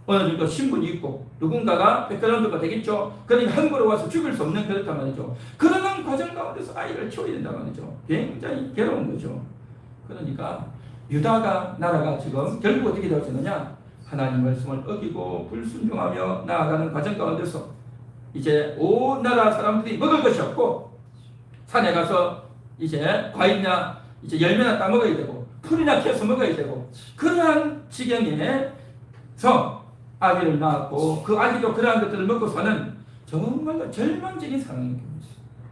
어느 정도 신분이 있고 누군가가 백그라운드가 되겠죠. 그러니까 함부로 와서 죽일 수 없는 그렇단 말이죠. 그러는 과정 가운데서 아이를 키워야 된단 말이죠. 굉장히 괴로운 거죠. 그러니까 유다가 나라가 지금 결국 어떻게 되어지느냐? 하나님 말씀을 어기고 불순종하며 나아가는 과정 가운데서 이제 온 나라 사람들이 먹을 것이 없고 산에 가서 이제 과일이나 이제 열매나 따먹어야 되고 풀이나 캐서 먹어야 되고 그러한 지경에서 아기를 낳았고 그 아기도 그러한 것들을 먹고 사는 정말로 절망적인 상황입니다.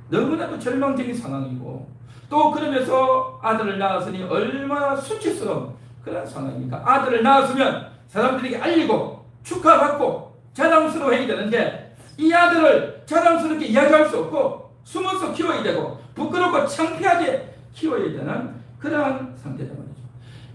너무나도 절망적인 상황이고 또 그러면서 아들을 낳았으니 얼마나 수치스러운 그런 상황입니까? 아들을 낳았으면 사람들에게 알리고 축하받고 자랑스러워해야 되는데 이 아들을 자랑스럽게 이야기할 수 없고 숨어서 키워야 되고 부끄럽고 창피하게 키워야 되는 그러한 상태다 말이죠.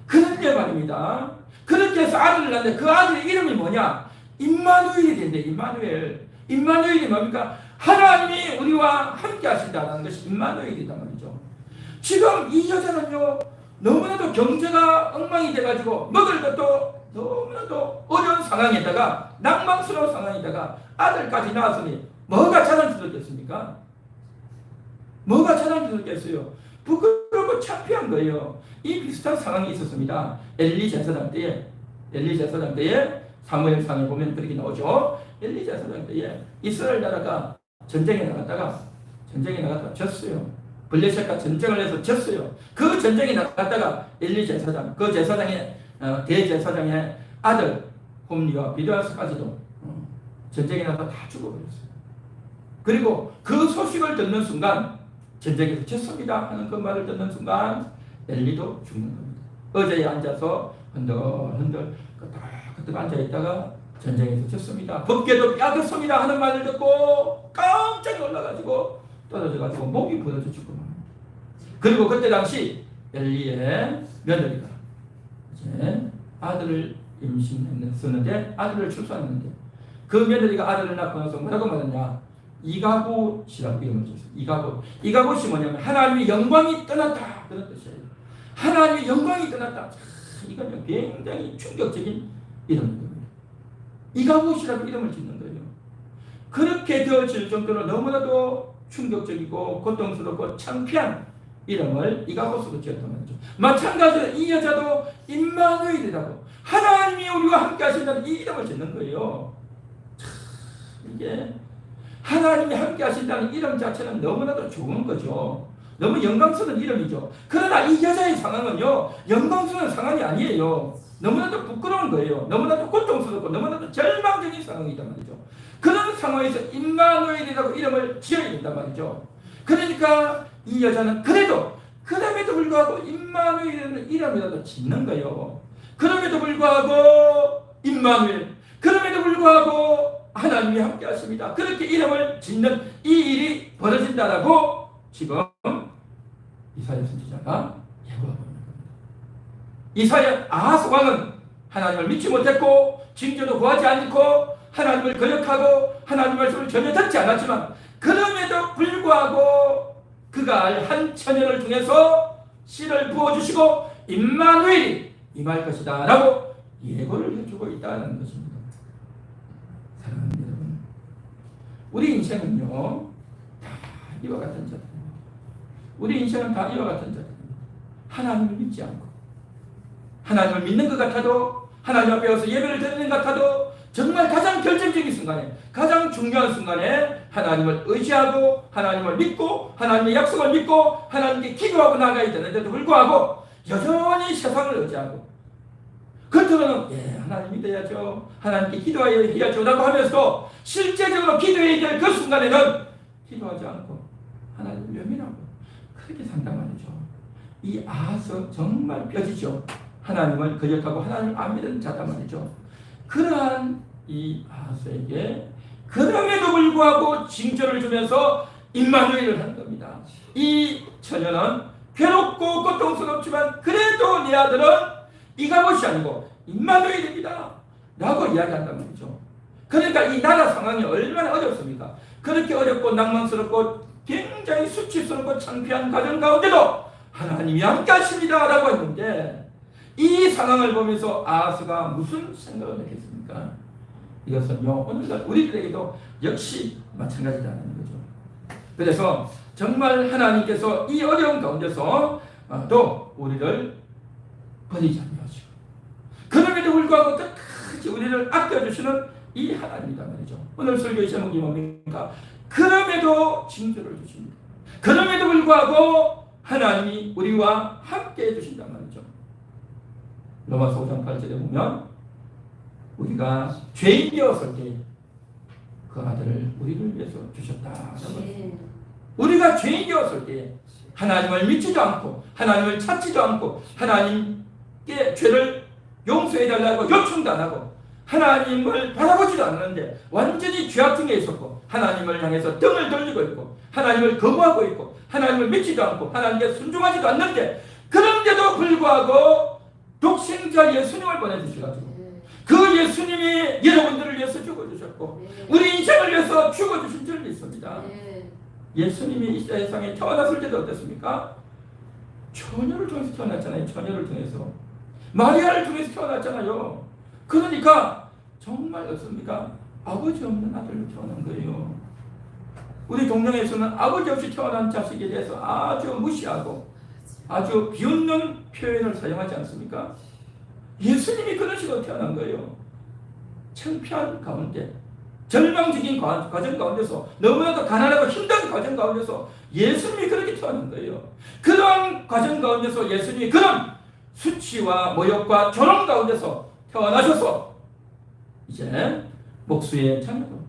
그런데 말입니다. 그렇게 해서 아들을 낳는데 그 아들의 이름이 뭐냐? 임마누엘이 된대. 임마누엘. 임마누엘이 뭡니까? 하나님이 우리와 함께 하신다는 것이 임마누엘이다 말이죠. 지금 이 여자는요 너무나도 경제가 엉망이 돼가지고 먹을 것도 너무나도 어려운 상황에다가 낭망스러운 상황에다가 아들까지 낳았으니 뭐가 자랑스럽겠습니까? 뭐가 자랑스럽겠어요? 부끄럽고 창피한 거예요. 이 비슷한 상황이 있었습니다. 엘리 제사장 때에 사무엘상에 보면 그렇게 나오죠. 엘리 제사장 때에 이스라엘 나라가 전쟁에 나갔다가 졌어요. 블레셋과 전쟁을 해서 졌어요. 그 전쟁에 나갔다가 엘리 제사장, 그 제사장의 대제사장의 아들 홈리와 비드아스까지도 전쟁에 나가 다 죽어버렸어요. 그리고 그 소식을 듣는 순간 전쟁에서 졌습니다 하는 그 말을 듣는 순간 엘리도 죽는 겁니다. 의자에 앉아서 흔들흔들 끄떡끄떡 앉아있다가 전쟁에서 졌습니다. 법궤도 빼앗겼습니다 하는 말을 듣고 깜짝 놀라가지고 떨어져가지고 목이 부러져 죽고 맙니다. 그리고 그때 당시 엘리의 며느리가 이제 아들을 임신했었는데 아들을 출산했는데 그 며느리가 아들을 낳고 나서 뭐라고 말했냐? 이가봇이라고 이름을 지었어요. 이가봇이 뭐냐면 하나님의 영광이 떠났다 그런 뜻이에요. 하나님의 영광이 떠났다. 이건 굉장히 충격적인 이름입니다. 이가봇이라고 이름을 짓는 거예요. 그렇게 되어질 정도로 너무나도 충격적이고 고통스럽고 창피한 이름을 이가봇으로 지었단 말이죠. 마찬가지로 이 여자도 임마누엘이라고 하나님이 우리와 함께 하신다는 이 이름을 짓는 거예요. 이게 하나님이 함께 하신다는 이름 자체는 너무나도 좋은 거죠. 너무 영광스러운 이름이죠. 그러나 이 여자의 상황은요 영광스러운 상황이 아니에요. 너무나도 부끄러운 거예요. 너무나도 고통스럽고 너무나도 절망적인 상황이다 말이죠. 그런 상황에서 임마누엘이라고 이름을 지어야 된단 말이죠. 그러니까 이 여자는 그럼에도 불구하고 임마누엘이라는 이름이라도 짓는 거예요. 그럼에도 불구하고 임마누엘, 그럼에도 불구하고 하나님이 함께 하십니다. 그렇게 이름을 짓는 이 일이 벌어진다라고 지금 이사야 선지자가 예고하고 있는 겁니다. 이사야 아하스 왕은 하나님을 믿지 못했고 징조도 구하지 않고 하나님을 거역하고 하나님 말씀을 전혀 듣지 않았지만 그럼에도 불구하고 그가 한 처녀를 통해서 씨를 부어주시고 임마누엘이 임할 것이다 라고 예고를 해주고 있다는 것입니다. 사랑하는 여러분, 우리 인생은요 다 이와 같은 자들입니다. 우리 인생은 다 이와 같은 자들입니다. 하나님을 믿지 않고 하나님을 믿는 것 같아도 하나님 앞에 와서 예배를 드리는 것 같아도 정말 가장 결정적인 순간에 가장 중요한 순간에 하나님을 의지하고 하나님을 믿고 하나님의 약속을 믿고 하나님께 기도하고 나가야 되는데도 불구하고 여전히 세상을 의지하고 겉으로는 하나님 믿어야죠 하나님께 기도해야죠 라고 하면서 실제적으로 기도해야 될 그 순간에는 기도하지 않고 하나님을 외면하고 그렇게 산단 말이죠. 이 아하스 정말 뼈지죠. 하나님을 거역하고 하나님을 안 믿는 자단 말이죠. 그러한 이 아하스에게 그럼에도 불구하고 징조를 주면서 임마누엘을 한 겁니다. 이 처녀는 괴롭고 고통스럽지만 그래도 내 아들은 이가봇이 아니고 임마누엘입니다 라고 이야기한단 말이죠. 그러니까 이 나라 상황이 얼마나 어렵습니까? 그렇게 어렵고 낭만스럽고 굉장히 수치스럽고 창피한 과정 가운데도 하나님이 함께 하십니다 라고 했는데 이 상황을 보면서 아하스가 무슨 생각을 했겠습니까? 이것은요 오늘날 우리들에게도 역시 마찬가지라는 거죠. 그래서 정말 하나님께서 이 어려운 가운데서 또 우리를 버리지 않으시고 그럼에도 불구하고 끝까지 우리를 아껴주시는 이 하나님이란 말이죠. 오늘 설교의 제목이 뭡니까? 그럼에도 징조를 주십니다. 그럼에도 불구하고 하나님이 우리와 함께 해주신단 말이죠. 로마서 5장 8절에 보면 우리가 죄인 되었을 때 그 아들을 우리를 위해서 주셨다. 우리가 죄인 되었을 때 하나님을 믿지도 않고 하나님을 찾지도 않고 하나님께 죄를 용서해달라고 요청도 안 하고 하나님을 바라보지도 않는데 완전히 죄악중에 있었고 하나님을 향해서 등을 돌리고 있고 하나님을 거부하고 있고 하나님을 믿지도 않고 하나님께 순종하지도 않는데 그런데도 불구하고 독생자 예수님을 보내주셔가지고 그 예수님이 여러분들을 위해서 죽어주셨고 우리 인생을 위해서 죽어주신 줄 믿습니다. 예수님이 이 세상에 태어났을 때도 어땠습니까? 처녀를 통해서 태어났잖아요. 처녀를 통해서 마리아를 통해서 태어났잖아요. 그러니까 정말 어떻습니까? 아버지 없는 아들로 태어난 거예요. 우리 동정에서는 아버지 없이 태어난 자식에 대해서 아주 무시하고 아주 비웃는 표현을 사용하지 않습니까? 예수님이 그런 식으로 태어난 거예요. 창피한 가운데 절망적인 과정 가운데서 너무나도 가난하고 힘든 과정 가운데서 예수님이 그렇게 태어난 거예요. 그런 과정 가운데서 예수님이 그런 수치와 모욕과 조롱 가운데서 태어나셔서 이제 목수의 자녀로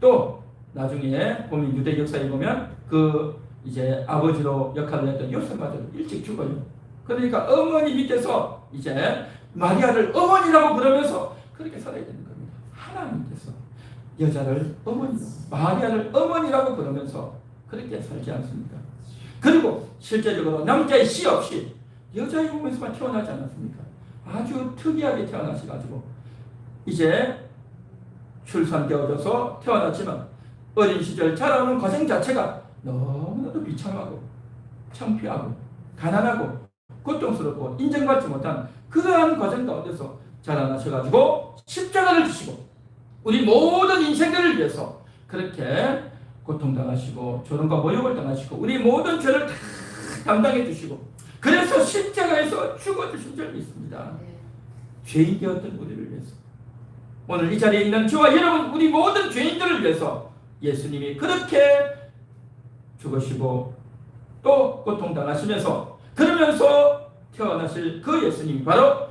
또 나중에 보면 유대 역사에 보면 그 이제 아버지로 역할을 했던 요셉마저 일찍 죽어요. 그러니까 어머니 밑에서 이제 마리아를 어머니라고 부르면서 그렇게 살아야 되는 겁니다. 하나님께서 여자를 어머니, 마리아를 어머니라고 부르면서 그렇게 살지 않습니까? 그리고 실제적으로 남자의 씨 없이 여자의 몸에서만 태어나지 않았습니까? 아주 특이하게 태어나셔가지고 이제 출산되어져서 태어났지만 어린 시절 자라오는 과정 자체가 너무나도 비참하고 창피하고 가난하고 고통스럽고 인정받지 못한 그러한 과정 가운데서 자라나셔가지고 십자가를 지시고 우리 모든 인생들을 위해서 그렇게 고통당하시고 조롱과 모욕을 당하시고 우리 모든 죄를 다 담당해 주시고 그래서 십자가에서 죽어주신 줄 믿습니다. 죄인 되었던 우리를 위해서 오늘 이 자리에 있는 저와 여러분 우리 모든 죄인들을 위해서 예수님이 그렇게 죽으시고 또 고통당하시면서 그러면서 태어나실 그 예수님이 바로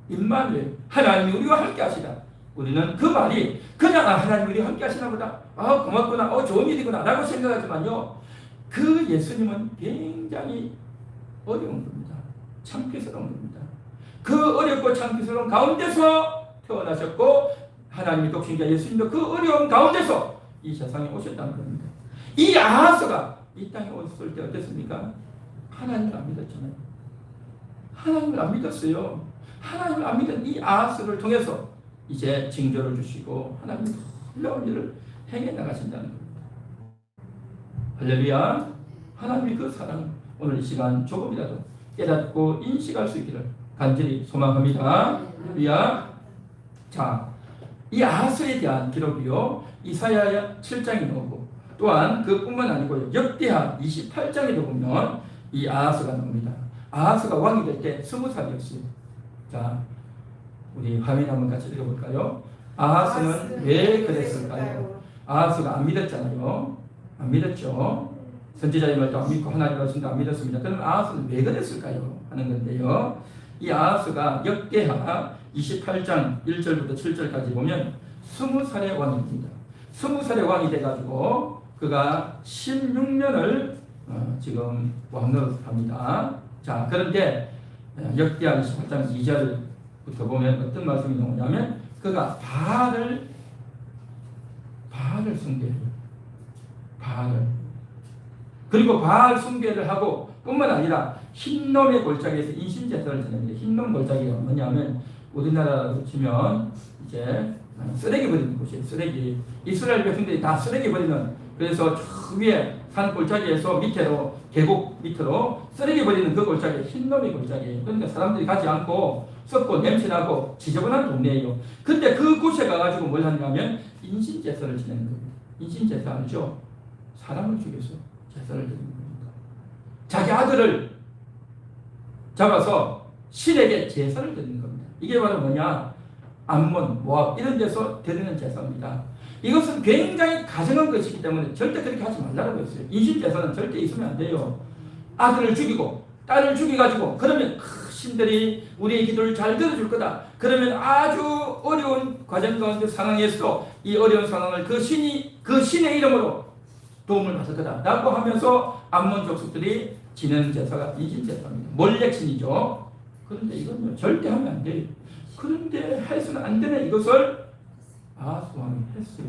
임마누엘 하나님이 우리와 함께 하시다. 우리는 그 말이 그냥 하나님이 우리와 함께 하시나 보다 고맙구나 좋은 일이구나 라고 생각하지만요 그 예수님은 굉장히 어려운 겁니다. 창피스러운 겁니다. 그 어렵고 창피스러운 가운데서 태어나셨고 하나님이 독생자 예수님도 그 어려운 가운데서 이 세상에 오셨다는 겁니다. 이 아하스가 이 땅에 왔을 때 어땠습니까? 하나님을 안 믿었잖아요. 하나님을 안 믿었어요. 하나님을 안 믿은 이 아하스를 통해서 이제 징조를 주시고 하나님 놀라운 일을 행해 나가신다는 겁니다. 할렐루야. 하나님의 그 사랑 오늘 이 시간 조금이라도 깨닫고 인식할 수 있기를 간절히 소망합니다. 할렐루야. 자, 이 아하스에 대한 기록이요 이사야 7장이 나오고 또한 그뿐만 아니고 역대하 28장에도 보면 이 아하스가 나옵니다. 아하스가 왕이 될 때 20살이었어요. 자, 우리 화면 한번 같이 읽어볼까요? 아하스는 왜 그랬을까요? 아하스가 안 믿었잖아요. 안 믿었죠. 선지자의 말도 안 믿고 하나님의 말씀도 안 믿었습니다. 그럼 아하스는 왜 그랬을까요? 하는 건데요. 이 아하스가 역대하 28장 1절부터 7절까지 보면 20살의 왕입니다. 20살의 왕이 돼가지고 그가 16년을 지금 왕노릇 합니다. 자, 그런데 역대하 28장 2절부터 보면 어떤 말씀이 나오냐면 그가 바알을 숭배해요. 바알을. 그리고 바알 숭배를 하고 뿐만 아니라 흰놈의 골짜기에서 인신제사를 지냅니다. 흰놈 골짜기가 뭐냐면 우리나라로 치면 이제 쓰레기 버리는 곳이에요. 쓰레기. 이스라엘 백성들이 다 쓰레기 버리는, 그래서 저 위에 산 골짜기에서 밑으로 계곡 밑으로 쓰레기 버리는 그 골짜기 흰놈의 골짜기예요. 그러니까 사람들이 가지 않고 썩고 냄새나고 지저분한 동네예요. 근데 그곳에 가가지고 뭘 하냐면 인신제사를 지내는 겁니다. 인신제사 알죠? 사람을 죽여서 제사를 드리는 겁니다. 자기 아들을 잡아서 신에게 제사를 드리는 겁니다. 이게 바로 뭐냐? 암몬, 모압 이런 데서 드리는 제사입니다. 이것은 굉장히 가증한 것이기 때문에 절대 그렇게 하지 말라고 했어요. 인신제사는 절대 있으면 안 돼요. 아들을 죽이고 딸을 죽여가지고 그러면 신들이 우리의 기도를 잘 들어줄 거다. 그러면 아주 어려운 과정 가운데 상황에서 이 어려운 상황을 그 신의 이름으로 도움을 받을 거다 라고 하면서 암몬 족속들이 지내는 제사가 인신제사입니다. 몰렉신이죠. 그런데 이건 절대 하면 안 돼요. 그런데 해서는 안 되는 이것을 아하스 왕이 했어요.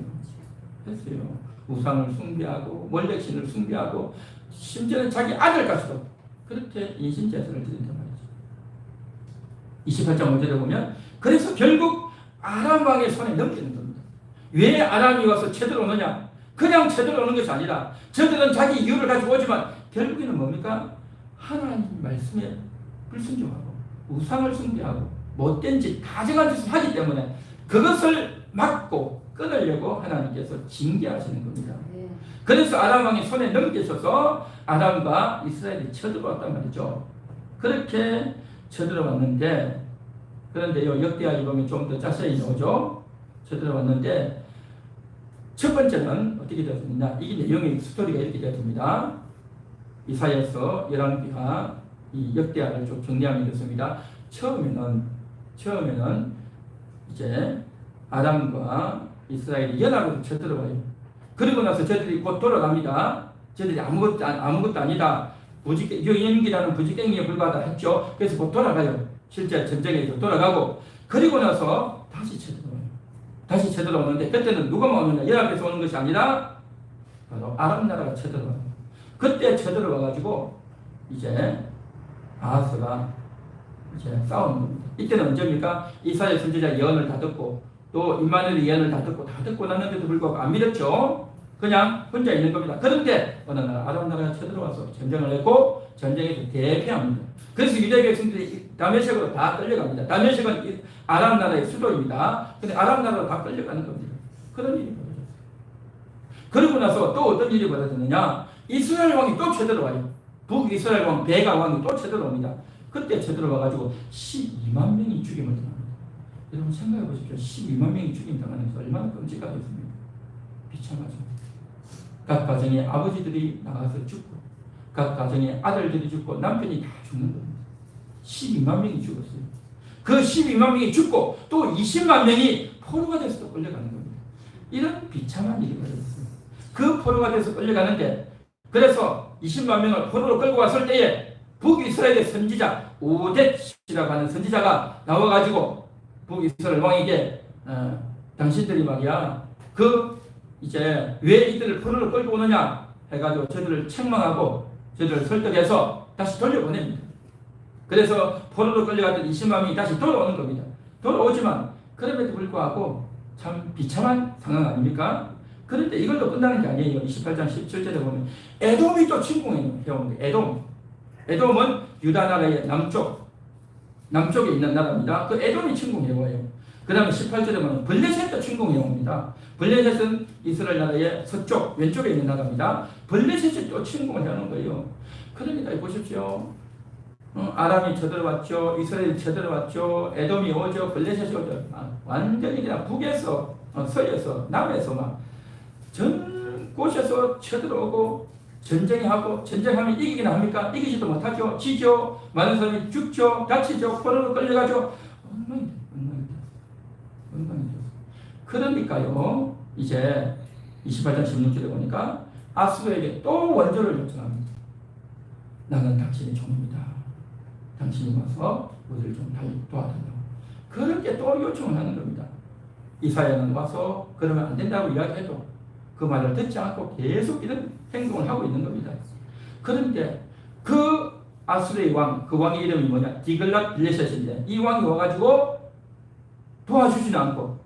우상을 숭배하고 몰렉신을 숭배하고 심지어는 자기 아들까지도 그렇게 인신제사를 드린단 말이죠. 28장 5절에 보면 그래서 결국 아람 왕의 손에 넘기는 겁니다. 왜 아람이 와서 쳐들어오느냐? 그냥 쳐들어오는 것이 아니라 저들은 자기 이유를 가지고 오지만 결국에는 뭡니까? 하나님 말씀에 불순종하고 우상을 숭배하고 못된 짓, 가증한 짓을 하기 때문에 그것을 막고 끊으려고 하나님께서 징계하시는 겁니다. 그래서 아람 왕이 손에 넘기셔서 아람과 이스라엘이 쳐들어왔단 말이죠. 그렇게 쳐들어왔는데, 그런데요, 역대하에 보면 좀 더 자세히 나오죠. 쳐들어왔는데 첫 번째는 어떻게 되었느냐? 이게 내용의 스토리가 이렇게 되었습니다. 이사야서 11기와 이 역대하를 좀 정리하면 이렇습니다. 처음에는 이제 아람과 이스라엘이 연합으로 쳐들어와요. 그리고 나서 저들이 곧 돌아갑니다. 저들이 아무것도 아니다. 유인기라는 부지깽이에 불과하다 했죠. 그래서 곧 돌아가요. 실제 전쟁에서 돌아가고, 그리고 나서 다시 쳐들어와요. 다시 쳐들어오는데 그때는 누가 오느냐? 연합에서 오는 것이 아니라 바로 아람 나라가 쳐들어와요. 그때 쳐들어와가지고 이제 아하스가 이제 싸우는 겁니다. 이때는 언제입니까? 이사야 선지자 예언을 다 듣고 또 임마누엘 예언을 다 듣고 났는데도 불구하고 안 믿었죠. 그냥 혼자 있는 겁니다. 그런데 어느 날 아람 나라가 쳐들어와서 전쟁을 했고 전쟁에서 대패합니다. 그래서 유대 백성들이 다메섹으로 다 끌려갑니다. 다메섹은 아람 나라의 수도입니다. 근데 아람 나라로 다 끌려가는 겁니다. 그런 일이 벌어졌어요. 그러고 나서 또 어떤 일이 벌어졌느냐? 이스라엘 왕이 또 쳐들어와요. 북이스라엘 왕 베가 왕이 또 쳐들어옵니다. 그때 쳐들어와가지고 12만 명이 죽임을 당합니다. 여러분 생각해 보십시오. 12만 명이 죽임 당하는 것이 얼마나 끔찍하겠습니까? 비참하죠. 각 가정에 아버지들이 나가서 죽고 각 가정에 아들들이 죽고 남편이 다 죽는 겁니다. 12만 명이 죽었어요. 그 12만 명이 죽고 또 20만 명이 포로가 돼서 또 끌려가는 겁니다. 이런 비참한 일이 벌어졌어요. 그 포로가 돼서 끌려가는데, 그래서 20만 명을 포로로 끌고 왔을 때에 북이스라엘의 선지자 오뎃이라고 하는 선지자가 나와가지고 북이스라엘 왕에게 당신들이 말이야 이제 왜 이들을 포로로 끌고 오느냐 해가지고 저들을 책망하고 저들을 설득해서 다시 돌려보냅니다. 그래서 포로로 끌려갔던 20만 명이 다시 돌아오는 겁니다. 돌아오지만 그럼에도 불구하고 참 비참한 상황 아닙니까? 그런데 이걸로 끝나는 게 아니에요. 28장 17절에 보면 에돔이 또 침공해요. 에돔은 유다 나라의 남쪽에 있는 나라입니다. 그 에돔이 침공해와요. 그 다음에 18절에 보면 블레셋도 침공해옵니다. 블레셋은 이스라엘 나라의 서쪽 왼쪽에 있는 나라입니다. 블레셋이 또 침공을 하는 거예요. 그러니까 보십시오. 아람이 쳐들어왔죠. 이스라엘이 쳐들어왔죠. 에돔이 오죠. 블레셋이 오죠. 완전히 그냥 북에서 서에서 남에서 막 전 곳에서 쳐들어오고 전쟁하면 이기긴 합니까? 이기지도 못하죠. 지죠. 많은 사람이 죽죠. 다치죠. 포로로 끌려가죠. 엉망이죠. 그러니까요. 이제 28장 16절에 보니까 아수르에게 또 원조를 요청합니다. 나는 당신의 종입니다. 당신이 와서 우리를 좀 도와달라고. 그렇게 또 요청을 하는 겁니다. 이사야는 와서 그러면 안 된다고 이야기해도 그 말을 듣지 않고 계속 이런 행동을 하고 있는 겁니다. 그런데 그 아수르의 왕, 그 왕의 이름이 뭐냐? 디글랏 빌레셋인데 이 왕이 와가지고 도와주지는 않고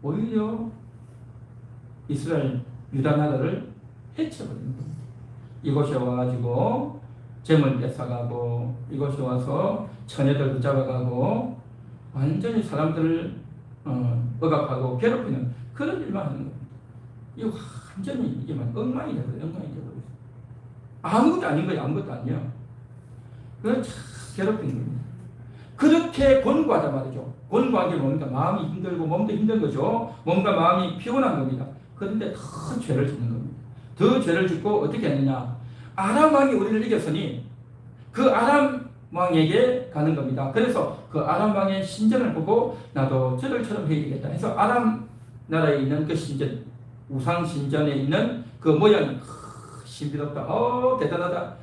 오히려 이스라엘 유다 나라를 해쳐버리는 겁니다. 이곳에 와가지고 재물 뺏어가고 이곳에 와서 처녀들 붙잡아가고 완전히 사람들을 억압하고 괴롭히는 그런 일만 하는 겁니다. 이거 완전히 이게 막 엉망이 되버려요. 아무것도 아닌 거예요. 아무것도 아니에요. 그걸 참 괴롭히는 겁니다. 그렇게 곤고하단 말이죠. 곤고한 게 뭡니까? 마음이 힘들고 몸도 힘든 거죠. 몸과 마음이 피곤한 겁니다. 그런데 더 죄를 짓는 겁니다. 더 죄를 짓고 어떻게 했느냐? 아람 왕이 우리를 이겼으니 그 아람 왕에게 가는 겁니다. 그래서 그 아람 왕의 신전을 보고 나도 저들처럼 해야 되겠다 해서 아람 나라에 있는 그 신전, 우상 신전에 있는 그 모양이 신비롭다. 대단하다.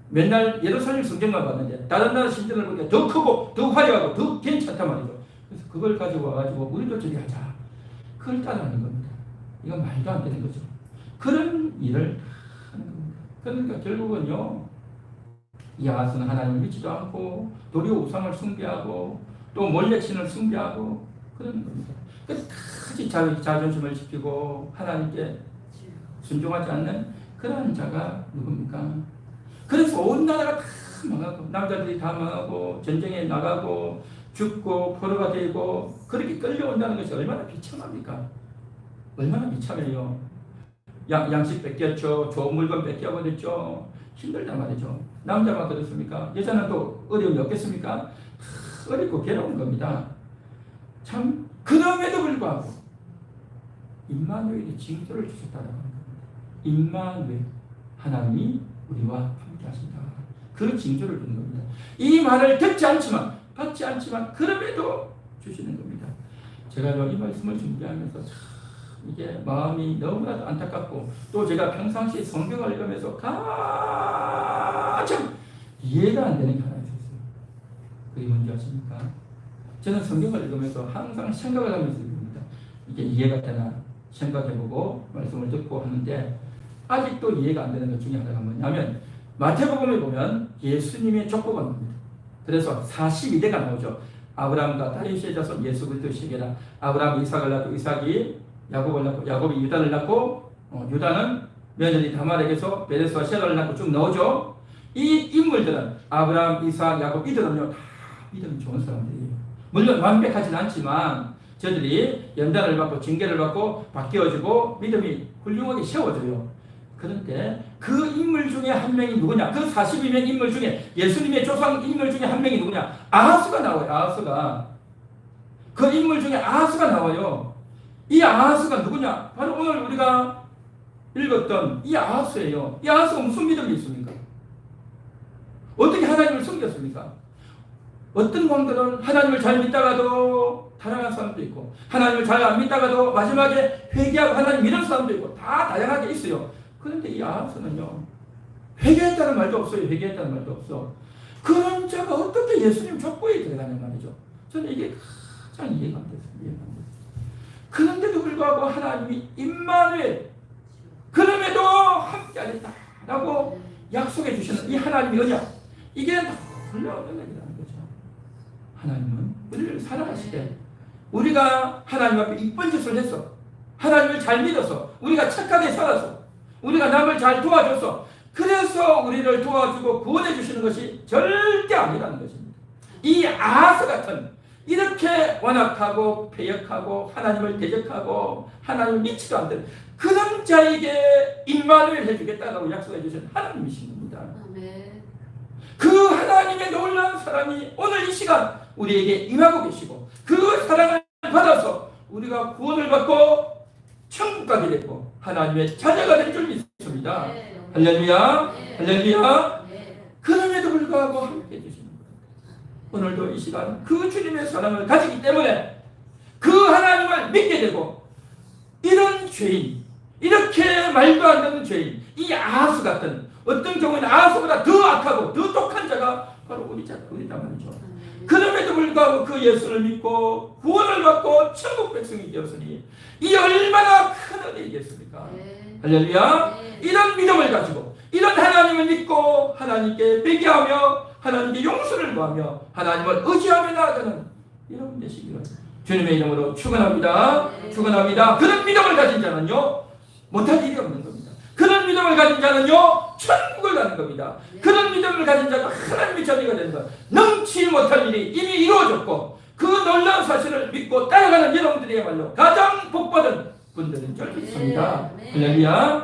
맨날 예루살렘 성경만 봤는데 다른 나라 신전을 보니까 더 크고 더 화려하고 더 괜찮단 말이죠. 그래서 그걸 가지고 와가지고 우리도 저기 하자. 그걸 따라하는 겁니다. 이건 말도 안 되는 거죠. 그런 일을 하는 겁니다. 그러니까 결국은요, 이 아하스는 하나님을 믿지도 않고 도리어 우상을 숭배하고 또 몰래신을 숭배하고 그러는 겁니다. 끝까지 자존심을 지키고 하나님께 순종하지 않는 그러한 자가 누굽니까? 그래서 온 나라가 다 망하고 남자들이 다 망하고 전쟁에 나가고 죽고 포로가 되고 그렇게 끌려온다는 것이 얼마나 비참합니까? 얼마나 비참해요. 양식 뺏겼죠. 좋은 물건 뺏겨버렸죠. 힘들단 말이죠. 남자만 그렇습니까? 여자는 또 어려움이 없겠습니까? 어렵고 괴로운 겁니다. 참 그럼에도 불구하고 임마누엘이 징조를 주셨다는 겁니다. 임마누엘, 하나님이 우리와 함께 하신다. 그 징조를 주는 겁니다. 이 말을 듣지 않지만 받지 않지만 그럼에도 주시는 겁니다. 제가 이 말씀을 준비하면서 참 이게 마음이 너무나도 안타깝고 또 제가 평상시에 성경을 읽으면서 가장 이해가 안 되는 게 하나 있었어요. 그게 뭔지 아십니까? 저는 성경을 읽으면서 항상 생각을 하면서 읽습니다. 이게 이해가 되나 생각해보고 말씀을 듣고 하는데 아직도 이해가 안 되는 것 중에 하나가 뭐냐면 마태복음에 보면 예수님의 족보가 나옵니다. 그래서 42대가 나오죠. 아브라함과 다윗의 자손 예수 그리스도의 세계라. 아브라함이 이삭을 낳고 이삭이 야곱을 낳고 야곱이 유다를 낳고 유다는 며느리 다말에게서 베레스와 셀라를 낳고 쭉 나오죠. 이 인물들은 아브라함, 이삭, 야곱 이들은요 다 믿음이 좋은 사람들이에요. 물론 완벽하진 않지만 저들이 연단을 받고 징계를 받고 바뀌어지고 믿음이 훌륭하게 세워져요. 그런데 그 인물 중에 한 명이 누구냐? 그 42명 인물 중에 예수님의 조상 인물 중에 한 명이 누구냐? 아하스가 나와요. 아하스가. 그 인물 중에 아하스가 나와요. 이 아하스가 누구냐? 바로 오늘 우리가 읽었던 이 아하스예요. 이 아하스가 무슨 믿음이 있습니까? 어떻게 하나님을 숨겼습니까? 어떤 왕들은 하나님을 잘 믿다가도 타락한 사람도 있고 하나님을 잘 안 믿다가도 마지막에 회개하고 하나님 믿는 사람도 있고 다 다양하게 있어요. 그런데 이 아하스는요 회개했다는 말도 없어요. 회개했다는 말도 없어. 그런 자가 어떻게 예수님 족보에 들어가는 말이죠. 저는 이게 가장 이해가 안 됐어요. 그런데도 불구하고 하나님이 임마누엘 그럼에도 함께하겠다라고 약속해 주시는 이 하나님의 언약 이게 놀라운 은혜라는 거죠. 하나님은 우리를 사랑하시되 우리가 하나님 앞에 이쁜 짓을 했어. 하나님을 잘 믿어서, 우리가 착하게 살아서, 우리가 남을 잘 도와줘서, 그래서 우리를 도와주고 구원해 주시는 것이 절대 아니라는 것입니다. 이 아하스 같은 이렇게 완악하고 패역하고 하나님을 대적하고 하나님을 믿지도 않는 그런 자에게 임마누엘 해주겠다고 약속해 주신 하나님이신 겁니다. 아멘. 그 하나님의 놀라운 사랑이 오늘 이 시간 우리에게 임하고 계시고, 그 사랑을 받아서 우리가 구원을 받고 천국 가게 되고 하나님의 자녀가 된 줄 믿습니다. 네. 할렐루야, 네. 할렐루야. 네. 그럼에도 불구하고 함께 해주시는 거예요. 오늘도 이 시간 그 주님의 사랑을 가지기 때문에 그 하나님을 믿게 되고, 이런 죄인, 이렇게 말도 안 되는 죄인, 이 아하스 같은, 어떤 경우에는 아하스보다 더 악하고 더 독한 자가 바로 우리다 말이죠. 그럼에도 불구하고 그 예수를 믿고 구원을 받고 천국 백성이 되었으니 이 얼마나 큰 은혜이겠습니까? 네. 할렐루야. 네. 이런 믿음을 가지고 이런 하나님을 믿고 하나님께 회개하며 하나님께 용서를 구하며 하나님을 의지하며 나아가는 이런 되시기를 주님의 이름으로 축원합니다. 네. 축원합니다. 그런 믿음을 가진 자는요 못할 일이 없는 겁니다. 그런 믿음을 가진 자는요 천국을 가는 겁니다. 네. 그런 믿음을 가진 자가 하나님의 자녀가 되는 것, 능치 못할 일이 이미 이루어졌고 그 놀라운 사실을 믿고 따라가는 여러분들이야말로 가장 복받은 분들인 줄 믿습니다. 네. 할렐루야.